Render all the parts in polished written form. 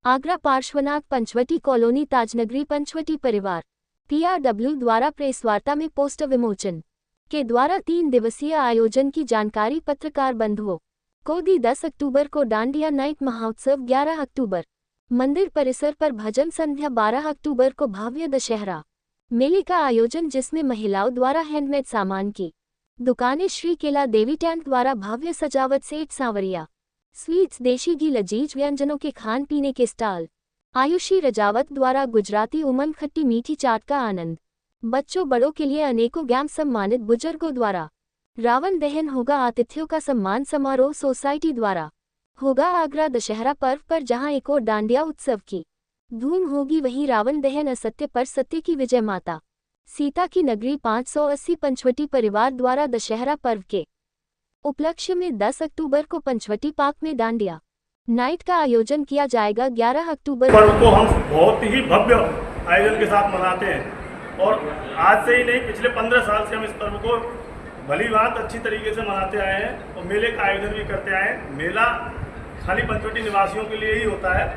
Agra Parshvanath Panchavati colony Tajnagari Panchavati परिवार PRW द्वारा press वार्ता में पोस्टर विमोचन के द्वारा 3 दिवसीय आयोजन की जानकारी पत्रकार बंधुओं को दी। 10 अक्टूबर को डांडिया नाइट महोत्सव, 11 अक्टूबर मंदिर परिसर पर भजन संध्या, 12 अक्टूबर को भव्य दशहरा मेले का आयोजन जिसमें महिलाओं द्वारा हैंडमेड सामान की दुकानें, श्री केला देवी टेंट द्वारा भव्य सजावट, सेठ सांवरिया स्वीट्स, देशी घी लजीज व्यंजनों के खान पीने के स्टॉल, आयुषी रजावत द्वारा गुजराती उमन खट्टी मीठी चाट का आनंद, बच्चों बड़ों के लिए अनेकों गेम, सम्मानित बुजुर्गों द्वारा रावण दहन होगा, आतिथ्यों का सम्मान समारोह सोसाइटी द्वारा होगा। आगरा दशहरा पर्व पर जहां एक और डांडिया उत्सव की धूम होगी, वहीं रावण दहन असत्य पर सत्य की विजय, माता सीता की नगरी 580 पंचवटी परिवार द्वारा दशहरा पर्व के उपलक्ष्य में 10 अक्टूबर को पंचवटी पार्क में डांडिया नाइट का आयोजन किया जाएगा। 11 अक्टूबर पर्व को हम बहुत ही भव्य आयोजन के साथ मनाते हैं और आज से ही नहीं, पिछले 15 साल से हम इस पर्व को भली बात अच्छी तरीके से मनाते आए हैं और मेले का आयोजन भी करते आए हैं। मेला खाली पंचवटी निवासियों के लिए ही होता है,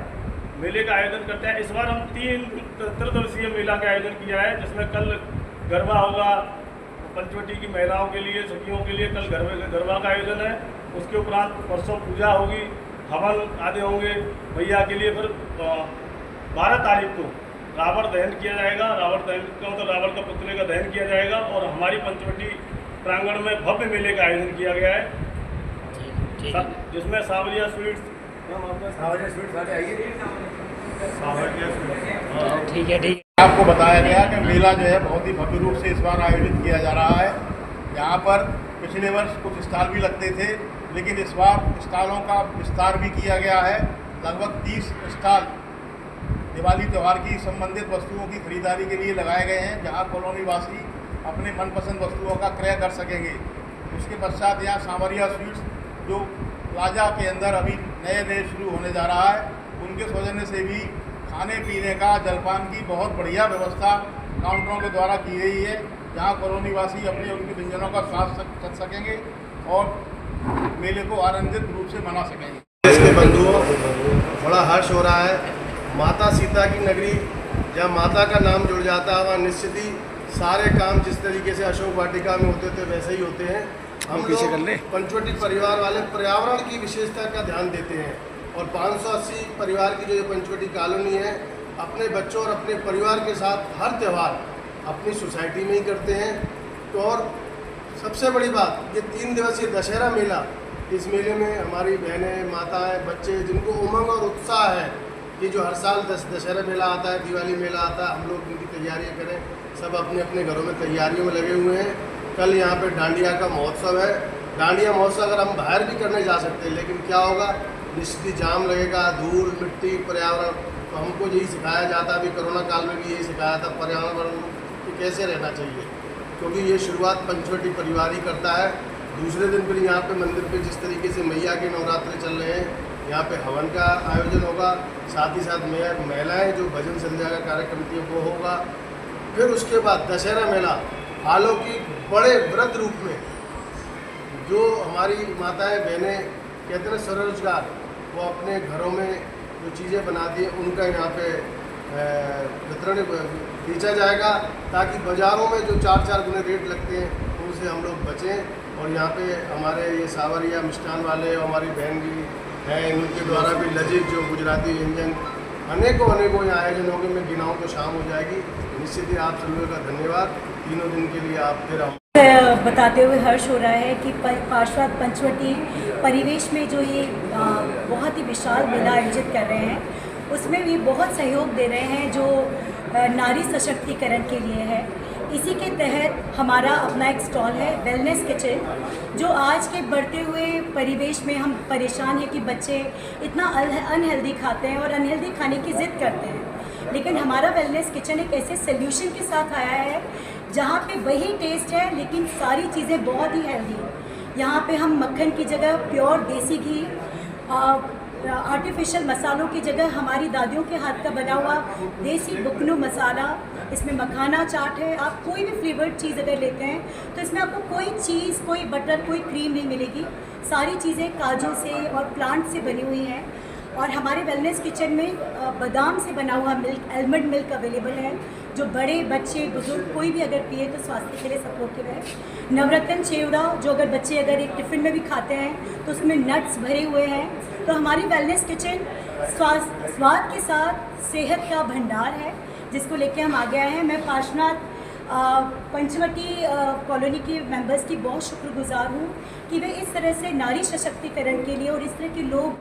मेले का आयोजन करते हैं। इस बार हम 3 त्रिदिवसीय मेला का आयोजन किया है, जिसमें कल गरबा होगा पंचवटी की महिलाओं के लिए, सखियों के लिए कल गरबा का आयोजन है। उसके उपरांत परसों पूजा होगी, हवन आदि होंगे भैया के लिए। फिर 12 तारीख को रावण दहन किया जाएगा। रावण दहन का मतलब रावण का पुतले का दहन किया जाएगा और हमारी पंचवटी प्रांगण में भव्य मेले का आयोजन किया गया है, जिसमें सांवरिया स्वीट्स, ठीक है। आपको बताया गया कि मेला जो है बहुत ही भव्य रूप से इस बार आयोजित किया जा रहा है। यहाँ पर पिछले वर्ष कुछ स्टॉल भी लगते थे, लेकिन इस बार स्टॉलों का विस्तार भी किया गया है। लगभग 30 स्टॉल दिवाली त्यौहार की संबंधित वस्तुओं की खरीदारी के लिए लगाए गए हैं, जहाँ कॉलोनी वासी अपने मनपसंद वस्तुओं का क्रय कर सकेंगे। उसके पश्चात यहाँ सांवरिया स्वीट्स, जो प्लाजा के अंदर अभी नए शुरू होने जा रहा है, उनके सौजन्य से भी खाने पीने का, जलपान की बहुत बढ़िया व्यवस्था काउंटरों के द्वारा की गई है, जहां कॉलोनी वासी अपने उनके व्यंजनों का स्वाद कर सकेंगे और मेले को आनंदित रूप से मना सकेंगे। देश के बंधुओं, बड़ा हर्ष हो रहा है। माता सीता की नगरी, जहाँ माता का नाम जुड़ जाता है, वहाँ निश्चित ही सारे काम जिस तरीके से अशोक वाटिका में होते थे वैसे ही होते हैं। हम लोग पंचवटी परिवार वाले पर्यावरण की विशेषता का ध्यान देते हैं और 580 परिवार की जो ये पंचवटी कॉलोनी है, अपने बच्चों और अपने परिवार के साथ हर त्यौहार अपनी सोसाइटी में ही करते हैं। तो और सबसे बड़ी बात, ये 3 दिवसीय दशहरा मेला, इस मेले में हमारी बहनें, माताएं, बच्चे, जिनको उमंग और उत्साह है कि जो हर साल दशहरा मेला आता है, दिवाली मेला आता है, हम लोग उनकी तैयारियाँ करें। सब अपने अपने घरों में तैयारियों में लगे हुए हैं। कल यहाँ पे डांडिया का महोत्सव है। डांडिया महोत्सव अगर हम बाहर भी करने जा सकते हैं, लेकिन क्या होगा, निश्चित जाम लगेगा, धूल मिट्टी पर्यावरण। तो हमको यही सिखाया जाता, अभी कोरोना काल में भी यही सिखाया था पर्यावरण कि कैसे रहना चाहिए, क्योंकि ये शुरुआत पंचवटी परिवार ही करता है। दूसरे दिन फिर यहाँ पे मंदिर पे जिस तरीके से मैया के नवरात्रे चल रहे हैं, यहाँ पे हवन का आयोजन होगा, साथ ही साथ महिलाएँ जो भजन संध्या का कार्यक्रम थी वो होगा। फिर उसके बाद दशहरा मेला हालों की बड़े व्रत रूप में, जो हमारी माताएँ बहनें कहते हैं स्वरोजगार, वो अपने घरों में जो चीज़ें बनाती हैं उनका यहाँ पे वितरण बेचा जाएगा, ताकि बाज़ारों में जो 4-4 गुने रेट लगते हैं उनसे हम लोग बचें। और यहाँ पे हमारे ये सांवरिया मिष्ठान वाले हमारी बहन भी हैं, उनके द्वारा भी लजीज जो गुजराती व्यंजन अनेकों यहाँ आयोजन होंगे। मैं गिनाऊँ तो शाम हो जाएगी। निश्चित ही आप सभी का धन्यवाद। 3 दिन के लिए आप फिर बताते हुए हर्ष हो रहा है कि पार्श्वनाथ पंचवटी परिवेश में जो ये बहुत ही विशाल मेला आयोजित कर रहे हैं, उसमें भी बहुत सहयोग दे रहे हैं जो नारी सशक्तिकरण के लिए है। इसी के तहत हमारा अपना एक स्टॉल है वेलनेस किचन, जो आज के बढ़ते हुए परिवेश में हम परेशान हैं कि बच्चे इतना अनहेल्दी खाते हैं और अनहेल्दी खाने की ज़िद करते हैं, लेकिन हमारा वेलनेस किचन एक ऐसे सोल्यूशन के साथ आया है जहाँ पे वही टेस्ट है लेकिन सारी चीज़ें बहुत ही हेल्दी हैं। यहाँ पे हम मक्खन की जगह प्योर देसी घी, आर्टिफिशियल मसालों की जगह हमारी दादियों के हाथ का बना हुआ देसी बुकनू मसाला, इसमें मखाना चाट है। आप कोई भी फ्लेवर्ड चीज़ अगर लेते हैं तो इसमें आपको कोई चीज़, कोई बटर, कोई क्रीम नहीं मिलेगी। सारी चीज़ें काजू से और प्लांट से बनी हुई हैं। और हमारे वेलनेस किचन में बादाम से बना हुआ मिल्क, आलमंड मिल्क अवेलेबल है, जो बड़े बच्चे बुजुर्ग कोई भी अगर पिए तो स्वास्थ्य के लिए सपोर्टिव है। नवरत्न चिवड़ा, जो अगर बच्चे अगर एक टिफ़िन में भी खाते हैं तो उसमें नट्स भरे हुए हैं। तो हमारी वेलनेस किचन स्वाद के साथ सेहत का भंडार है, जिसको लेके हम आगे आए हैं। मैं पार्श्वनाथ पंचवटी कॉलोनी के मेंबर्स की बहुत शुक्रगुजार हूँ कि वे इस तरह से नारी सशक्तिकरण के लिए और इस तरह के लोग